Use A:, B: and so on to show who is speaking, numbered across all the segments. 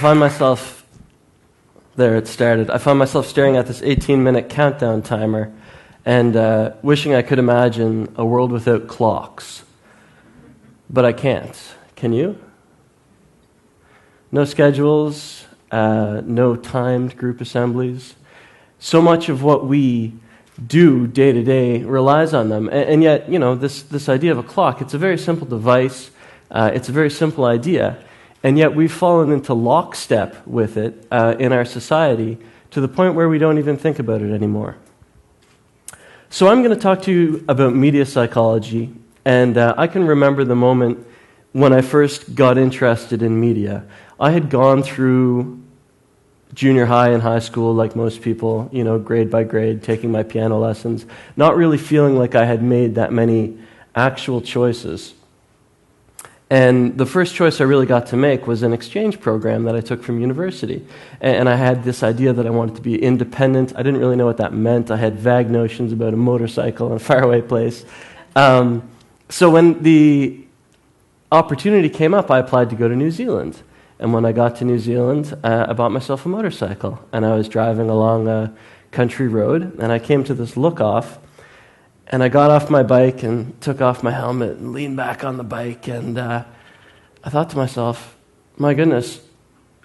A: find myself, there it started, I find myself staring at this 18-minute countdown timer and wishing I could imagine a world without clocks. But I can't. Can you? No schedules, no timed group assemblies. So much of what we do day to day relies on them. And yet, this idea of a clock, it's a very simple device. It's a very simple idea. And yet we've fallen into lockstep with it in our society to the point where we don't even think about it anymore. So I'm going to talk to you about media psychology. And I can remember the moment when I first got interested in media. I had gone through junior high and high school like most people, grade by grade, taking my piano lessons, not really feeling like I had made that many actual choices. And the first choice I really got to make was an exchange program that I took from university. And I had this idea that I wanted to be independent. I didn't really know what that meant. I had vague notions about a motorcycle in a faraway place. So when the opportunity came up, I applied to go to New Zealand. And when I got to New Zealand, I bought myself a motorcycle. And I was driving along a country road, and I came to this look-off, and I got off my bike and took off my helmet and leaned back on the bike, and I thought to myself, my goodness,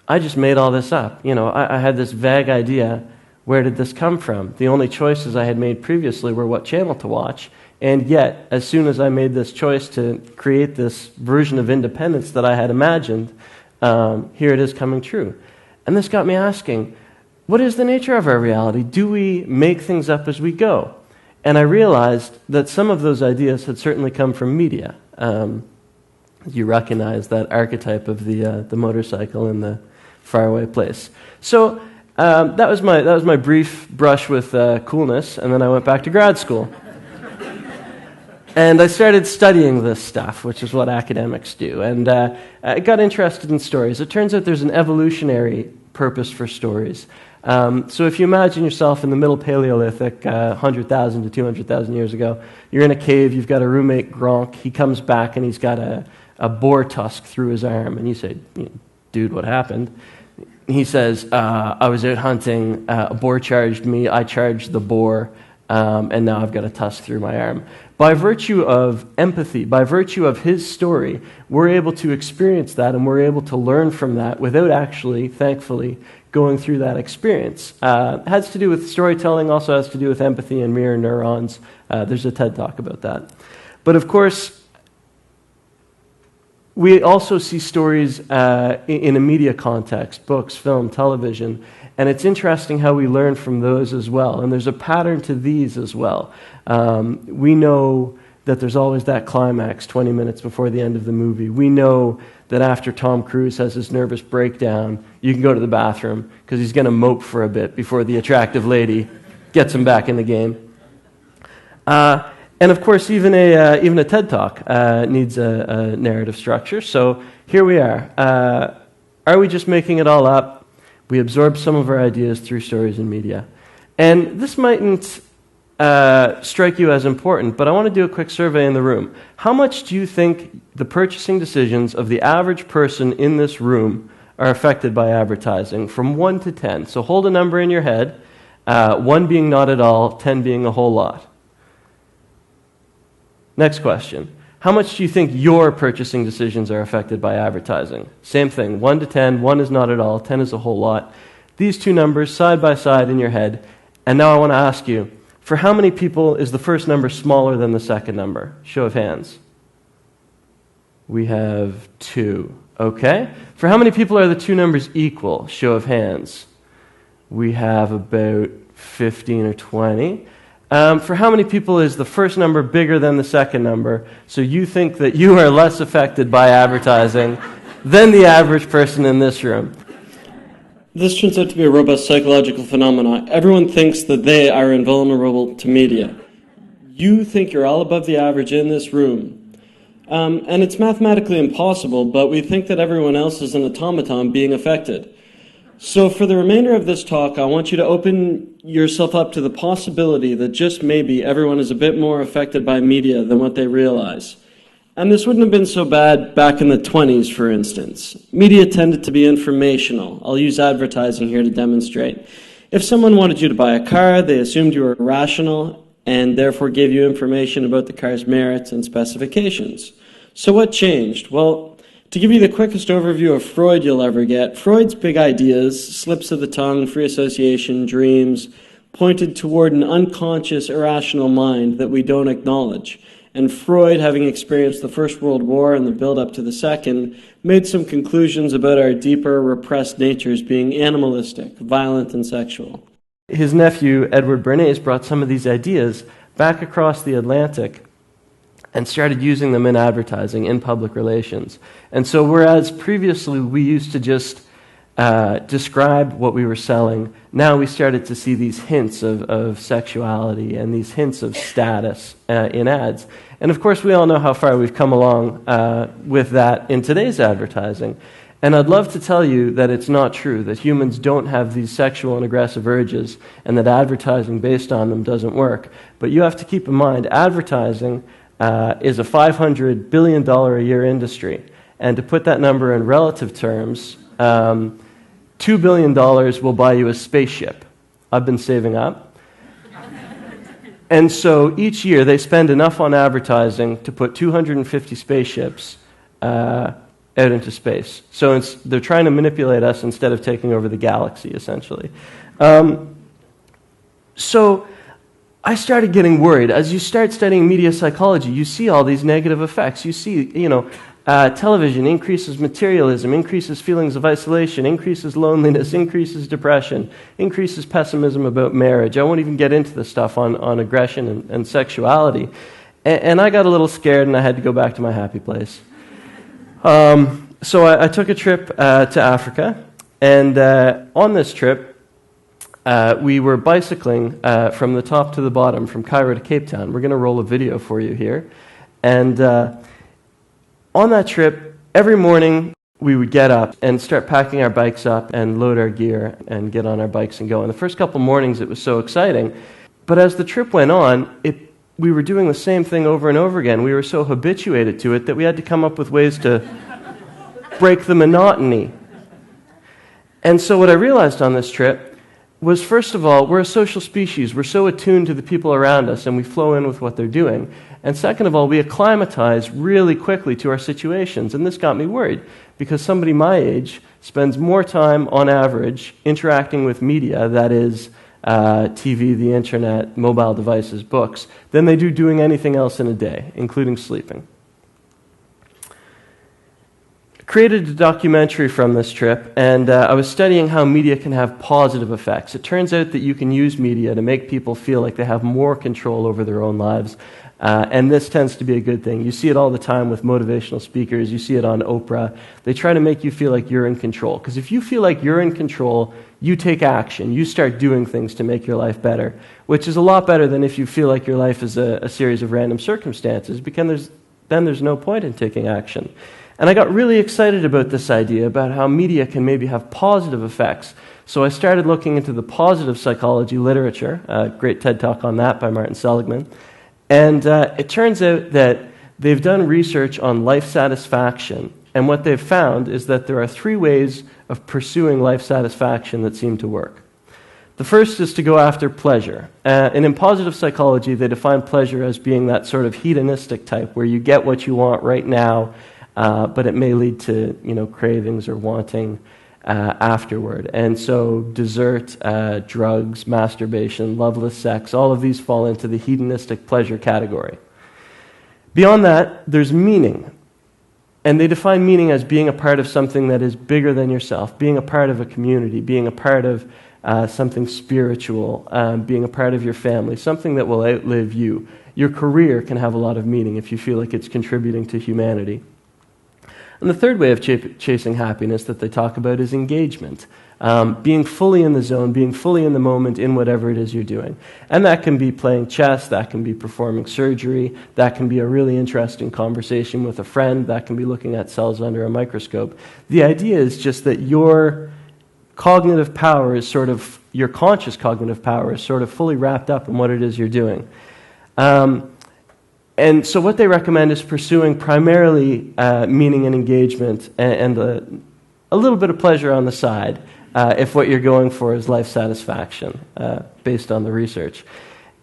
A: I just made all this up. I had this vague idea, where did this come from? The only choices I had made previously were what channel to watch, and yet, as soon as I made this choice to create this version of independence that I had imagined, here it is coming true. And this got me asking, what is the nature of our reality? Do we make things up as we go? And I realized that some of those ideas had certainly come from media. You recognize that archetype of the motorcycle in the faraway place. So that was my brief brush with coolness, and then I went back to grad school. And I started studying this stuff, which is what academics do. And I got interested in stories. It turns out there's an evolutionary purpose for stories. So if you imagine yourself in the Middle Paleolithic, 100,000 to 200,000 years ago, you're in a cave, you've got a roommate, Gronk, he comes back and he's got a boar tusk through his arm. And you say, dude, what happened? He says, I was out hunting, a boar charged me, I charged the boar, and now I've got a tusk through my arm. By virtue of empathy, by virtue of his story, we're able to experience that and we're able to learn from that without actually, thankfully, going through that experience. It has to do with storytelling, also has to do with empathy and mirror neurons. There's a TED Talk about that. But of course, we also see stories in a media context, books, film, television, and it's interesting how we learn from those as well. And there's a pattern to these as well. We know that there's always that climax 20 minutes before the end of the movie. We know that after Tom Cruise has his nervous breakdown, you can go to the bathroom because he's going to mope for a bit before the attractive lady gets him back in the game. And of course, even a TED Talk needs a narrative structure. So here we are. Are we just making it all up? We absorb some of our ideas through stories and media. And this mightn't strike you as important, but I want to do a quick survey in the room. How much do you think the purchasing decisions of the average person in this room are affected by advertising? From 1 to 10. So hold a number in your head, 1 being not at all, 10 being a whole lot. Next question. How much do you think your purchasing decisions are affected by advertising? Same thing, 1 to 10, 1 is not at all, 10 is a whole lot. These two numbers side by side in your head. And now I want to ask you, for how many people is the first number smaller than the second number? Show of hands. We have 2. Okay. For how many people are the two numbers equal? Show of hands. We have about 15 or 20. For how many people is the first number bigger than the second number? So you think that you are less affected by advertising than the average person in this room. This turns out to be a robust psychological phenomenon. Everyone thinks that they are invulnerable to media. You think you're all above the average in this room. And it's mathematically impossible, but we think that everyone else is an automaton being affected. So for the remainder of this talk, I want you to open yourself up to the possibility that just maybe everyone is a bit more affected by media than what they realize.
B: And this wouldn't have been so bad back in the 20s, for instance. Media tended to be informational. I'll use advertising here to demonstrate. If someone wanted you to buy a car, they assumed you were rational and therefore gave you information about the car's merits and specifications. So what changed? Well, to give you the quickest overview of Freud you'll ever get, Freud's big ideas, slips of the tongue, free association, dreams, pointed toward an unconscious, irrational mind that we don't acknowledge. And Freud, having experienced the First World War and the build-up to the Second, made some conclusions about our deeper, repressed natures being animalistic, violent, and sexual.
A: His nephew, Edward Bernays, brought some of these ideas back across the Atlantic and started using them in advertising, in public relations. And so whereas previously we used to just describe what we were selling, now we started to see these hints of sexuality and these hints of status in ads. And of course, we all know how far we've come along with that in today's advertising. And I'd love to tell you that it's not true, that humans don't have these sexual and aggressive urges, and that advertising based on them doesn't work. But you have to keep in mind, advertising is a $500 billion a year industry. And to put that number in relative terms, $2 billion will buy you a spaceship. I've been saving up. And so each year they spend enough on advertising to put 250 spaceships out into space. So they're trying to manipulate us instead of taking over the galaxy, essentially. So I started getting worried. As you start studying media psychology, you see all these negative effects. You see, television increases materialism, increases feelings of isolation, increases loneliness, increases depression, increases pessimism about marriage. I won't even get into the stuff on aggression and sexuality. And I got a little scared and I had to go back to my happy place. So I took a trip to Africa, and on this trip, we were bicycling from the top to the bottom, from Cairo to Cape Town. We're going to roll a video for you here. And on that trip, every morning we would get up and start packing our bikes up and load our gear and get on our bikes and go. And the first couple mornings it was so exciting. But as the trip went on, we were doing the same thing over and over again. We were so habituated to it that we had to come up with ways to break the monotony. And so what I realized on this trip was, first of all, we're a social species. We're so attuned to the people around us, and we flow in with what they're doing. And second of all, we acclimatize really quickly to our situations. And this got me worried, because somebody my age spends more time, on average, interacting with media, that is, TV, the internet, mobile devices, books, than they do doing anything else in a day, including sleeping. Created a documentary from this trip, and I was studying how media can have positive effects. It turns out that you can use media to make people feel like they have more control over their own lives, and this tends to be a good thing. You see it all the time with motivational speakers. You see it on Oprah. They try to make you feel like you're in control, because if you feel like you're in control, you take action. You start doing things to make your life better, which is a lot better than if you feel like your life is a series of random circumstances, because then there's no point in taking action. And I got really excited about this idea, about how media can maybe have positive effects. So I started looking into the positive psychology literature, a great TED Talk on that by Martin Seligman. And it turns out that they've done research on life satisfaction. And what they've found is that there are 3 ways of pursuing life satisfaction that seem to work. The first is to go after pleasure. And in positive psychology, they define pleasure as being that sort of hedonistic type, where you get what you want right now, but it may lead to, cravings or wanting afterward. And so dessert, drugs, masturbation, loveless sex, all of these fall into the hedonistic pleasure category. Beyond that, there's meaning. And they define meaning as being a part of something that is bigger than yourself, being a part of a community, being a part of something spiritual, being a part of your family, something that will outlive you. Your career can have a lot of meaning if you feel like it's contributing to humanity. And the third way of chasing happiness that they talk about is engagement. Being fully in the zone, being fully in the moment in whatever it is you're doing. And that can be playing chess, that can be performing surgery, that can be a really interesting conversation with a friend, that can be looking at cells under a microscope. The idea is just that your cognitive power is your conscious cognitive power is sort of fully wrapped up in what it is you're doing. And so what they recommend is pursuing primarily meaning and engagement and a little bit of pleasure on the side if what you're going for is life satisfaction, based on the research.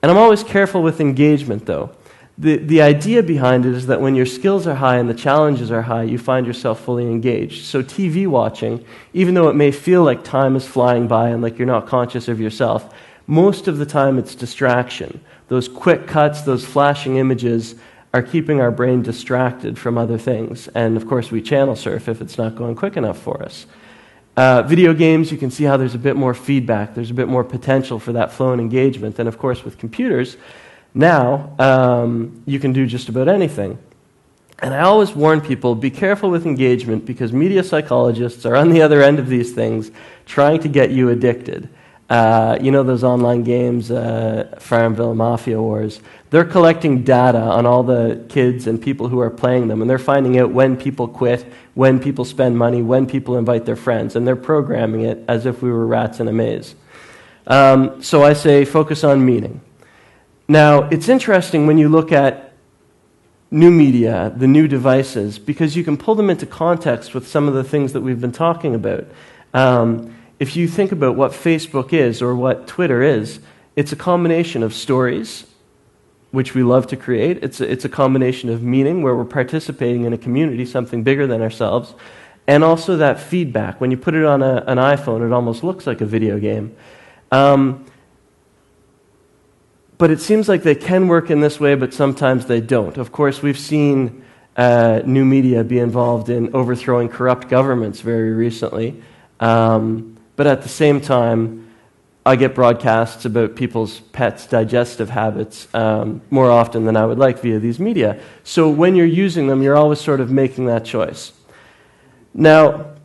A: And I'm always careful with engagement, though. The idea behind it is that when your skills are high and the challenges are high, you find yourself fully engaged. So TV watching, even though it may feel like time is flying by and like you're not conscious of yourself, most of the time it's distraction. Those quick cuts, those flashing images are keeping our brain distracted from other things. And of course we channel surf if it's not going quick enough for us. Video games, you can see how there's a bit more feedback, there's a bit more potential for that flow and engagement. And of course with computers, now you can do just about anything. And I always warn people, be careful with engagement because media psychologists are on the other end of these things trying to get you addicted. You know those online games, Farmville, Mafia Wars? They're collecting data on all the kids and people who are playing them, and they're finding out when people quit, when people spend money, when people invite their friends, and they're programming it as if we were rats in a maze. So I say focus on meaning. Now, it's interesting when you look at new media, the new devices, because you can pull them into context with some of the things that we've been talking about. If you think about what Facebook is or what Twitter is, it's a combination of stories, which we love to create. It's a combination of meaning, where we're participating in a community, something bigger than ourselves, and also that feedback. When you put it on an iPhone, it almost looks like a video game. But it seems like they can work in this way, but sometimes they don't. Of course, we've seen new media be involved in overthrowing corrupt governments very recently. But at the same time, I get broadcasts about people's pets' digestive habits more often than I would like via these media. So when you're using them, you're always sort of making that choice. Now,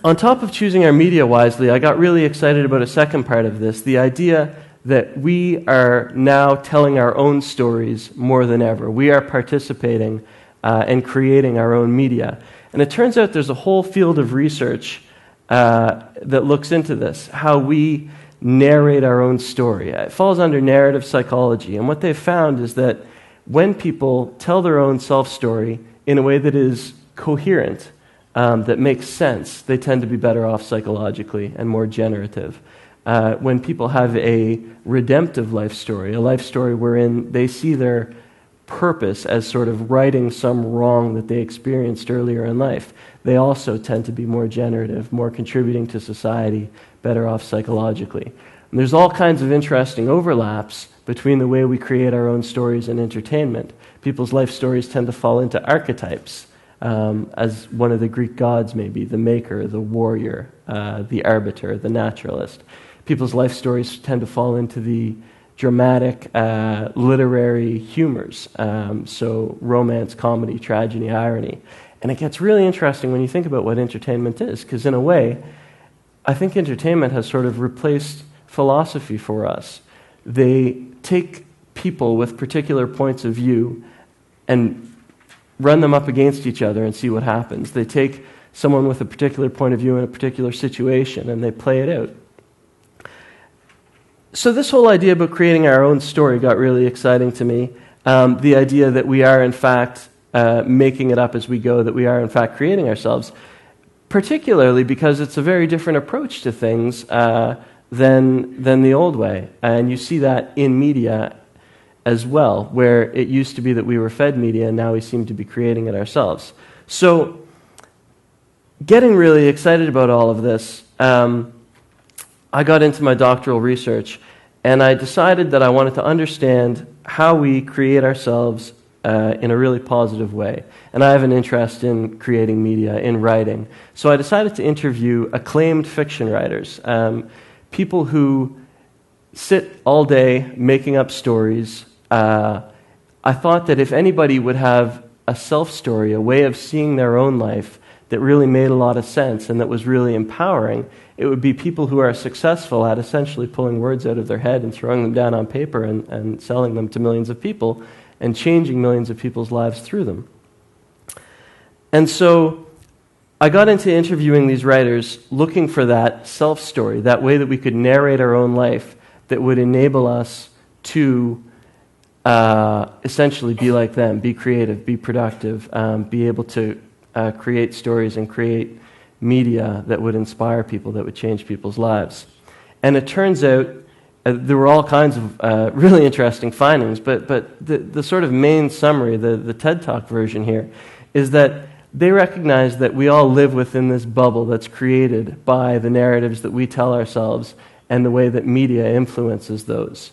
A: on top of choosing our media wisely, I got really excited about a second part of this, the idea that we are now telling our own stories more than ever. We are participating and creating our own media. And it turns out there's a whole field of research that looks into this, how we narrate our own story. It falls under narrative psychology. And what they've found is that when people tell their own self-story in a way that is coherent, that makes sense, they tend to be better off psychologically and more generative. When people have a redemptive life story, a life story wherein they see their purpose as sort of righting some wrong that they experienced earlier in life, they also tend to be more generative, more contributing to society, better off psychologically. And there's all kinds of interesting overlaps between the way we create our own stories and entertainment. People's life stories tend to fall into archetypes, as one of the Greek gods maybe, the maker, the warrior, the arbiter, the naturalist. People's life stories tend to fall into the dramatic, literary humors, so romance, comedy, tragedy, irony. And it gets really interesting when you think about what entertainment is, because in a way, I think entertainment has sort of replaced philosophy for us. They take people with particular points of view and run them up against each other and see what happens. They take someone with a particular point of view in a particular situation and they play it out. So this whole idea about creating our own story got really exciting to me. The idea that we are in fact making it up as we go, that we are in fact creating ourselves, particularly because it's a very different approach to things than the old way. And you see that in media as well, where it used to be that we were fed media and now we seem to be creating it ourselves. So getting really excited about all of this, I got into my doctoral research and I decided that I wanted to understand how we create ourselves in a really positive way. And I have an interest in creating media, in writing. So I decided to interview acclaimed fiction writers, people who sit all day making up stories. I thought that if anybody would have a self-story, a way of seeing their own life that really made a lot of sense and that was really empowering, it would be people who are successful at essentially pulling words out of their head and throwing them down on paper and selling them to millions of people and changing millions of people's lives through them. And so I got into interviewing these writers looking for that self-story, that way that we could narrate our own life that would enable us to essentially be like them, be creative, be productive, be able to create stories and create media that would inspire people, that would change people's lives. And it turns out there were all kinds of really interesting findings, but the sort of main summary, the TED Talk version here, is that they recognize that we all live within this bubble that's created by the narratives that we tell ourselves and the way that media influences those.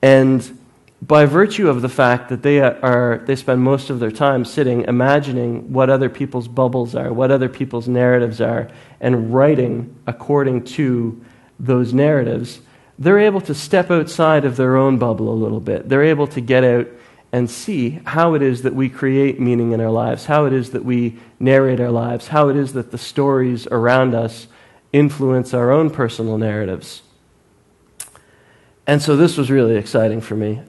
A: And by virtue of the fact that they spend most of their time sitting imagining what other people's bubbles are, what other people's narratives are, and writing according to those narratives, they're able to step outside of their own bubble a little bit. They're able to get out and see how it is that we create meaning in our lives, how it is that we narrate our lives, how it is that the stories around us influence our own personal narratives. And so this was really exciting for me.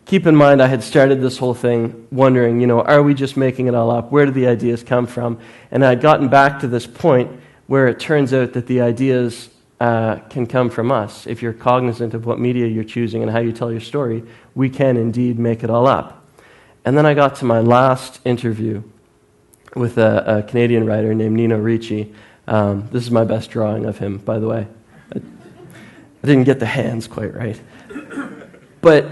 A: Keep in mind, I had started this whole thing wondering, are we just making it all up? Where do the ideas come from? And I'd gotten back to this point where it turns out that the ideas can come from us. If you're cognizant of what media you're choosing and how you tell your story, we can indeed make it all up. And then I got to my last interview with a Canadian writer named Nino Ricci. This is my best drawing of him, by the way. I didn't get the hands quite right. But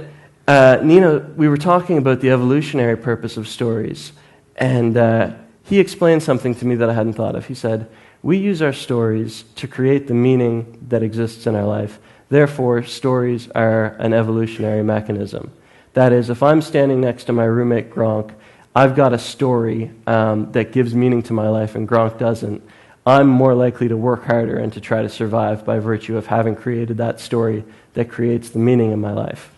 A: Nino, we were talking about the evolutionary purpose of stories, and he explained something to me that I hadn't thought of. He said, we use our stories to create the meaning that exists in our life. Therefore, stories are an evolutionary mechanism. That is, if I'm standing next to my roommate Gronk, I've got a story that gives meaning to my life and Gronk doesn't. I'm more likely to work harder and to try to survive by virtue of having created that story that creates the meaning in my life.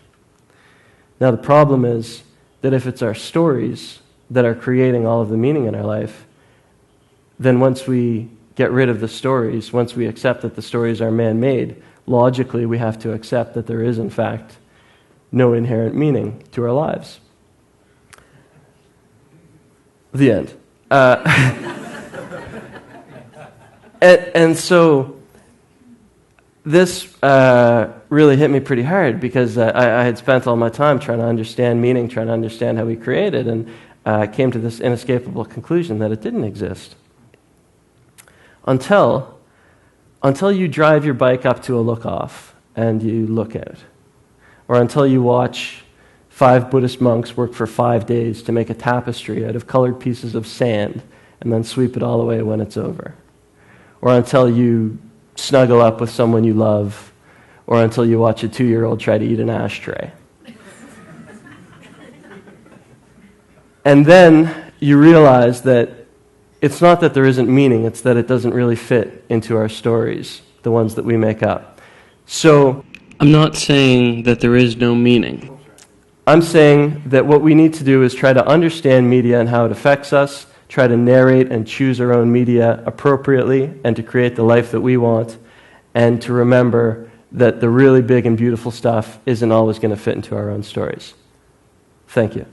A: Now, the problem is that if it's our stories that are creating all of the meaning in our life, then once we get rid of the stories, once we accept that the stories are man-made, logically we have to accept that there is, in fact, no inherent meaning to our lives. The end. And so this really hit me pretty hard because I had spent all my time trying to understand meaning, trying to understand how we create it, and came to this inescapable conclusion that it didn't exist. Until you drive your bike up to a look-off and you look out. Or until you watch 5 Buddhist monks work for 5 days to make a tapestry out of colored pieces of sand and then sweep it all away when it's over. Or until you snuggle up with someone you love. Or until you watch a 2-year-old try to eat an ashtray. And then you realize that it's not that there isn't meaning, it's that it doesn't really fit into our stories, the ones that we make up. So,
B: I'm not saying that there is no meaning.
A: I'm saying that what we need to do is try to understand media and how it affects us, try to narrate and choose our own media appropriately, and to create the life that we want, and to remember that the really big and beautiful stuff isn't always going to fit into our own stories. Thank you.